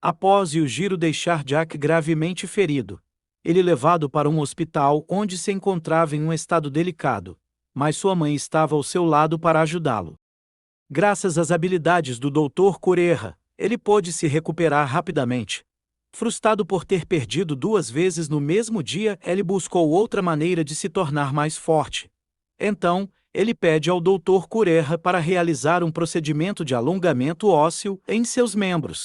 Após Yujiro deixar Jack gravemente ferido, ele é levado para um hospital onde se encontrava em um estado delicado, mas sua mãe estava ao seu lado para ajudá-lo. Graças às habilidades do Dr. Kureha, ele pôde se recuperar rapidamente. Frustrado por ter perdido 2 vezes no mesmo dia, ele buscou outra maneira de se tornar mais forte. Então, ele pede ao Dr. Kureha para realizar um procedimento de alongamento ósseo em seus membros.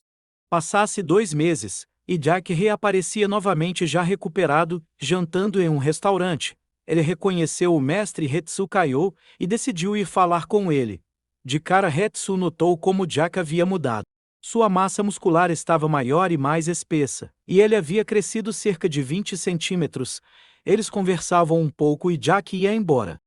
Passasse 2 meses, e Jack reaparecia novamente já recuperado, jantando em um restaurante. Ele reconheceu o mestre Hetsu Kaiô e decidiu ir falar com ele. De cara, Hetsu notou como Jack havia mudado. Sua massa muscular estava maior e mais espessa, e ele havia crescido cerca de 20 centímetros. Eles conversavam um pouco e Jack ia embora.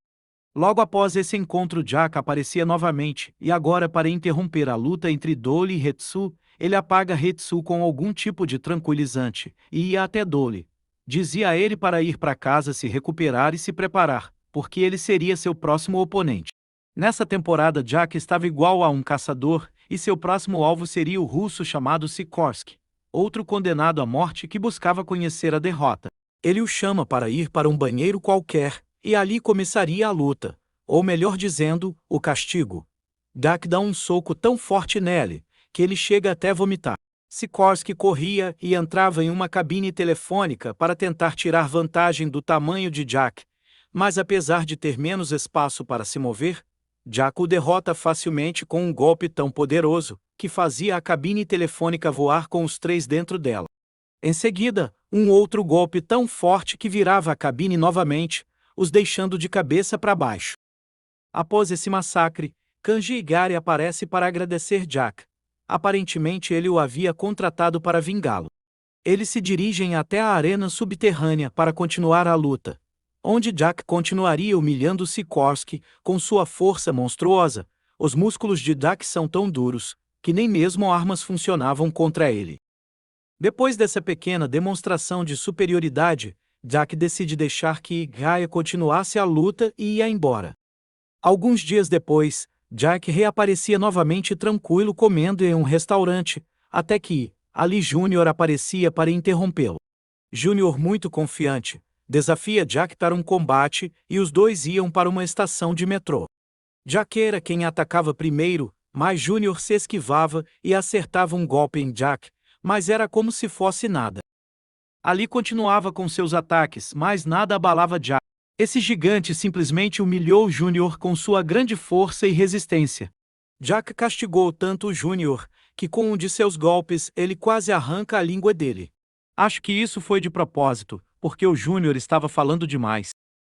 Logo após esse encontro, Jack aparecia novamente, e agora, para interromper a luta entre Dolly e Hetsu, ele apaga Hetsu com algum tipo de tranquilizante, e ia até Dolly. Dizia a ele para ir para casa se recuperar e se preparar, porque ele seria seu próximo oponente. Nessa temporada, Jack estava igual a um caçador, e seu próximo alvo seria o russo chamado Sikorsky, outro condenado à morte que buscava conhecer a derrota. Ele o chama para ir para um banheiro qualquer, e ali começaria a luta, ou melhor dizendo, o castigo. Jack dá um soco tão forte nele, que ele chega até vomitar. Sikorsky corria e entrava em uma cabine telefônica para tentar tirar vantagem do tamanho de Jack, mas apesar de ter menos espaço para se mover, Jack o derrota facilmente com um golpe tão poderoso, que fazia a cabine telefônica voar com os 3 dentro dela. Em seguida, um outro golpe tão forte que virava a cabine novamente, os deixando de cabeça para baixo. Após esse massacre, Kanji Igari aparece para agradecer Jack. Aparentemente ele o havia contratado para vingá-lo. Eles se dirigem até a arena subterrânea para continuar a luta, onde Jack continuaria humilhando Sikorsky com sua força monstruosa. Os músculos de Jack são tão duros, que nem mesmo armas funcionavam contra ele. Depois dessa pequena demonstração de superioridade, Jack decide deixar que Gaia continuasse a luta e ia embora. Alguns dias depois, Jack reaparecia novamente tranquilo comendo em um restaurante, até que Ali Jr. aparecia para interrompê-lo. Júnior, muito confiante, desafia Jack para um combate e os dois iam para uma estação de metrô. Jack era quem atacava primeiro, mas Júnior se esquivava e acertava um golpe em Jack, mas era como se fosse nada. Ali continuava com seus ataques, mas nada abalava Jack. Esse gigante simplesmente humilhou Júnior com sua grande força e resistência. Jack castigou tanto o Júnior, que com um de seus golpes ele quase arranca a língua dele. Acho que isso foi de propósito, porque o Júnior estava falando demais.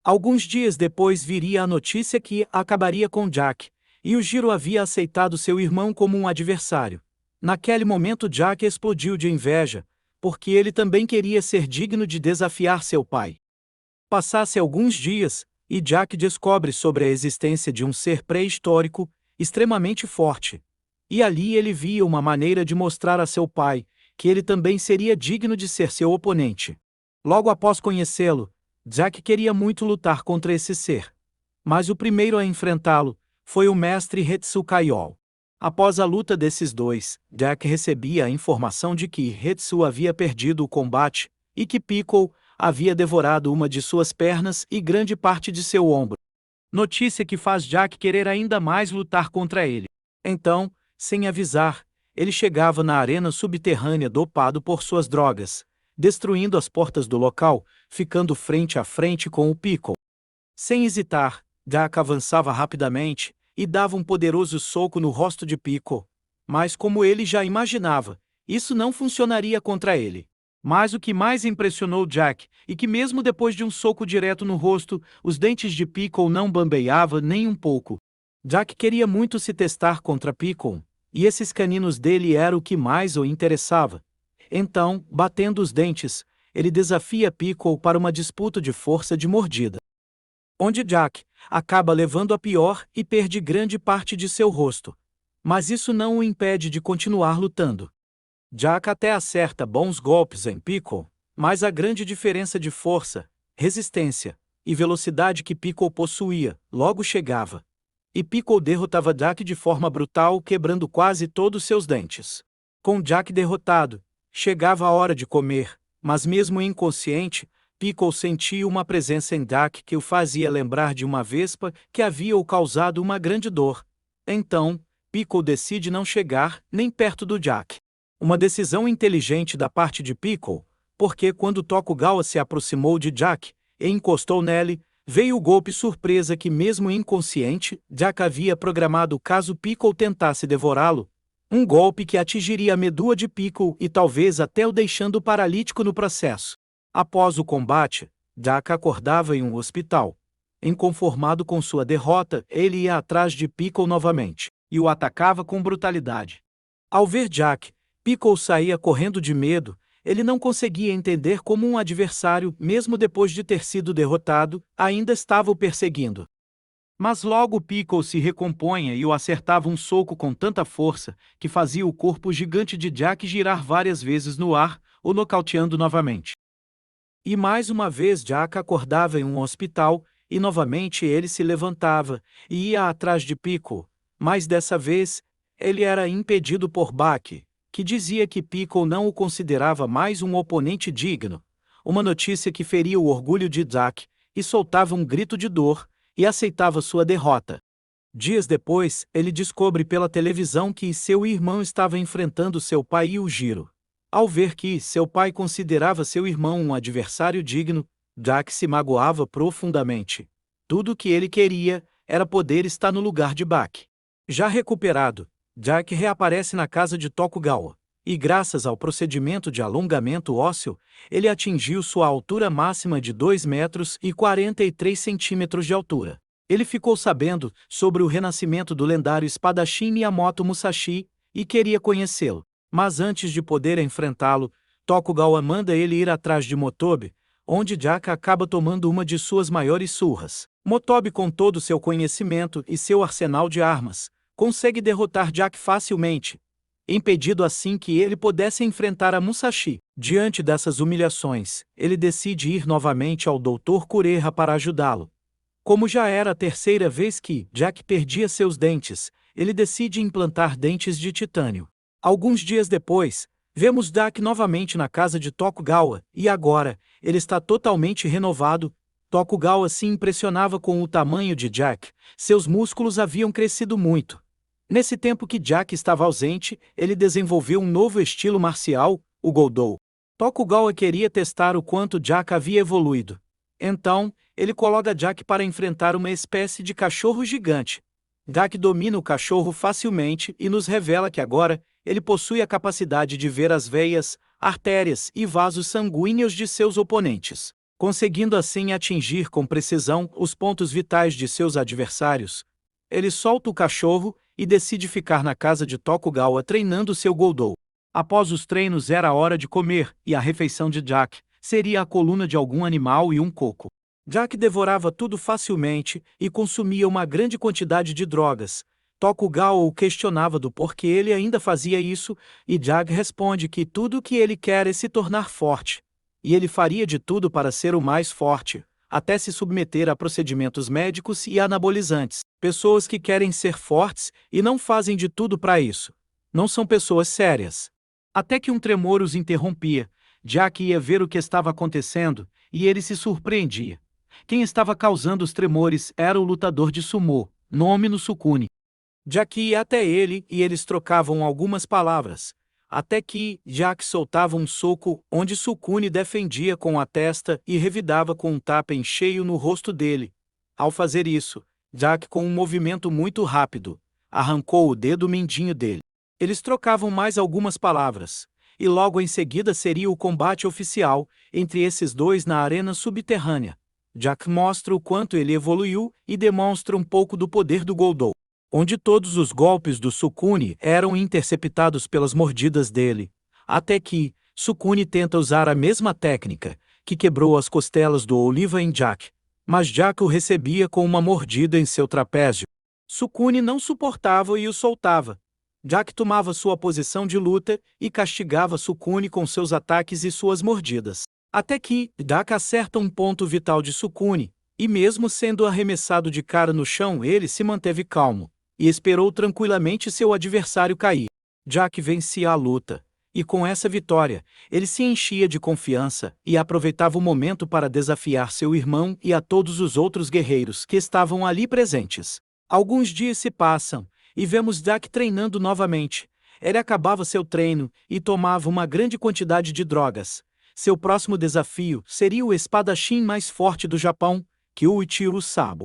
Alguns dias depois viria a notícia que acabaria com Jack, e o Jiro havia aceitado seu irmão como um adversário. Naquele momento Jack explodiu de inveja, porque ele também queria ser digno de desafiar seu pai. Passasse alguns dias, e Jack descobre sobre a existência de um ser pré-histórico, extremamente forte. E ali ele via uma maneira de mostrar a seu pai, que ele também seria digno de ser seu oponente. Logo após conhecê-lo, Jack queria muito lutar contra esse ser. Mas o primeiro a enfrentá-lo foi o mestre Hetsu Kaiô. Após a luta desses dois, Jack recebia a informação de que Hetsu havia perdido o combate, e que Piccolo havia devorado uma de suas pernas e grande parte de seu ombro. Notícia que faz Jack querer ainda mais lutar contra ele. Então, sem avisar, ele chegava na arena subterrânea dopado por suas drogas, destruindo as portas do local, ficando frente a frente com o Piccolo. Sem hesitar, Jack avançava rapidamente e dava um poderoso soco no rosto de Piccolo. Mas como ele já imaginava, isso não funcionaria contra ele. Mas o que mais impressionou Jack, e que mesmo depois de um soco direto no rosto, os dentes de Piccolo não bambeavam nem um pouco. Jack queria muito se testar contra Piccolo, e esses caninos dele era o que mais o interessava. Então, batendo os dentes, ele desafia Piccolo para uma disputa de força de mordida, onde Jack acaba levando a pior e perde grande parte de seu rosto. Mas isso não o impede de continuar lutando. Jack até acerta bons golpes em Piccolo, mas a grande diferença de força, resistência e velocidade que Piccolo possuía logo chegava. E Piccolo derrotava Jack de forma brutal, quebrando quase todos seus dentes. Com Jack derrotado, chegava a hora de comer, mas mesmo inconsciente, Pickle sentia uma presença em Jack que o fazia lembrar de uma vespa que havia o causado uma grande dor. Então, Pickle decide não chegar nem perto do Jack. Uma decisão inteligente da parte de Pickle, porque quando Tokugawa se aproximou de Jack e encostou nele, veio o golpe surpresa que mesmo inconsciente, Jack havia programado caso Pickle tentasse devorá-lo. Um golpe que atingiria a medula de Pickle e talvez até o deixando paralítico no processo. Após o combate, Jack acordava em um hospital. Inconformado com sua derrota, ele ia atrás de Pickle novamente e o atacava com brutalidade. Ao ver Jack, Pickle saía correndo de medo. Ele não conseguia entender como um adversário, mesmo depois de ter sido derrotado, ainda estava o perseguindo. Mas logo Pickle se recompunha e o acertava um soco com tanta força que fazia o corpo gigante de Jack girar várias vezes no ar, o nocauteando novamente. E mais uma vez Jack acordava em um hospital, e novamente ele se levantava e ia atrás de Pickle, mas dessa vez, ele era impedido por Baki, que dizia que Pickle não o considerava mais um oponente digno, uma notícia que feria o orgulho de Jack, e soltava um grito de dor, e aceitava sua derrota. Dias depois, ele descobre pela televisão que seu irmão estava enfrentando seu pai Yujiro. Ao ver que seu pai considerava seu irmão um adversário digno, Jack se magoava profundamente. Tudo o que ele queria era poder estar no lugar de Baki. Já recuperado, Jack reaparece na casa de Tokugawa, e graças ao procedimento de alongamento ósseo, ele atingiu sua altura máxima de 2 metros e 43 centímetros de altura. Ele ficou sabendo sobre o renascimento do lendário espadachim Miyamoto Musashi e queria conhecê-lo. Mas antes de poder enfrentá-lo, Tokugawa manda ele ir atrás de Motobe, onde Jack acaba tomando uma de suas maiores surras. Motobe, com todo seu conhecimento e seu arsenal de armas, consegue derrotar Jack facilmente, impedindo assim que ele pudesse enfrentar a Musashi. Diante dessas humilhações, ele decide ir novamente ao Dr. Kureha para ajudá-lo. Como já era a terceira vez que Jack perdia seus dentes, ele decide implantar dentes de titânio. Alguns dias depois, vemos Jack novamente na casa de Tokugawa, e agora, ele está totalmente renovado. Tokugawa se impressionava com o tamanho de Jack, seus músculos haviam crescido muito. Nesse tempo que Jack estava ausente, ele desenvolveu um novo estilo marcial, o Goudou. Tokugawa queria testar o quanto Jack havia evoluído. Então, ele coloca Jack para enfrentar uma espécie de cachorro gigante. Jack domina o cachorro facilmente e nos revela que agora, ele possui a capacidade de ver as veias, artérias e vasos sanguíneos de seus oponentes, conseguindo assim atingir com precisão os pontos vitais de seus adversários. Ele solta o cachorro e decide ficar na casa de Tokugawa treinando seu Goudou. Após os treinos era a hora de comer, e a refeição de Jack seria a coluna de algum animal e um coco. Jack devorava tudo facilmente e consumia uma grande quantidade de drogas. Tokugawa o questionava do porquê ele ainda fazia isso, e Jack responde que tudo o que ele quer é se tornar forte. E ele faria de tudo para ser o mais forte, até se submeter a procedimentos médicos e anabolizantes. Pessoas que querem ser fortes e não fazem de tudo para isso. Não são pessoas sérias. Até que um tremor os interrompia. Jack ia ver o que estava acontecendo, e ele se surpreendia. Quem estava causando os tremores era o lutador de sumô, nome no Sukune. Jack ia até ele e eles trocavam algumas palavras, até que Jack soltava um soco onde Sukune defendia com a testa e revidava com um tapa em cheio no rosto dele. Ao fazer isso, Jack, com um movimento muito rápido, arrancou o dedo mindinho dele. Eles trocavam mais algumas palavras, e logo em seguida seria o combate oficial entre esses dois na arena subterrânea. Jack mostra o quanto ele evoluiu e demonstra um pouco do poder do Goudou, onde todos os golpes do Sukune eram interceptados pelas mordidas dele, até que Sukune tenta usar a mesma técnica, que quebrou as costelas do Oliva em Jack, mas Jack o recebia com uma mordida em seu trapézio. Sukune não suportava e o soltava. Jack tomava sua posição de luta e castigava Sukune com seus ataques e suas mordidas, até que Jack acerta um ponto vital de Sukune, e mesmo sendo arremessado de cara no chão ele se manteve calmo e esperou tranquilamente seu adversário cair. Jack vencia a luta, e com essa vitória, ele se enchia de confiança e aproveitava o momento para desafiar seu irmão e a todos os outros guerreiros que estavam ali presentes. Alguns dias se passam, e vemos Jack treinando novamente. Ele acabava seu treino e tomava uma grande quantidade de drogas. Seu próximo desafio seria o espadachim mais forte do Japão, Kyuichiro Sabo.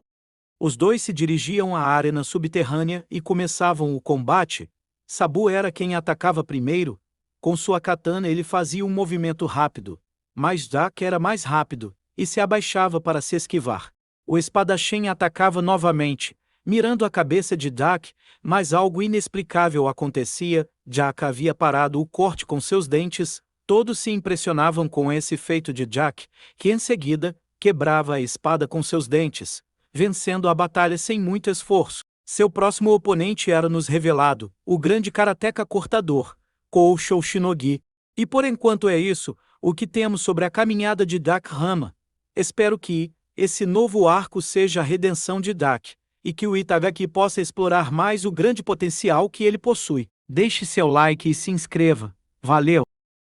Os dois se dirigiam à arena subterrânea e começavam o combate. Sabu era quem atacava primeiro. Com sua katana ele fazia um movimento rápido, mas Jack era mais rápido e se abaixava para se esquivar. O espadachim atacava novamente, mirando a cabeça de Jack, mas algo inexplicável acontecia. Jack havia parado o corte com seus dentes. Todos se impressionavam com esse feito de Jack, que em seguida quebrava a espada com seus dentes, vencendo a batalha sem muito esforço. Seu próximo oponente era nos revelado, o grande karateka cortador, Kou Shoushinogi. E por enquanto é isso, o que temos sobre a caminhada de Jack Rama. Espero que esse novo arco seja a redenção de Jack, e que o Itagaki possa explorar mais o grande potencial que ele possui. Deixe seu like e se inscreva. Valeu!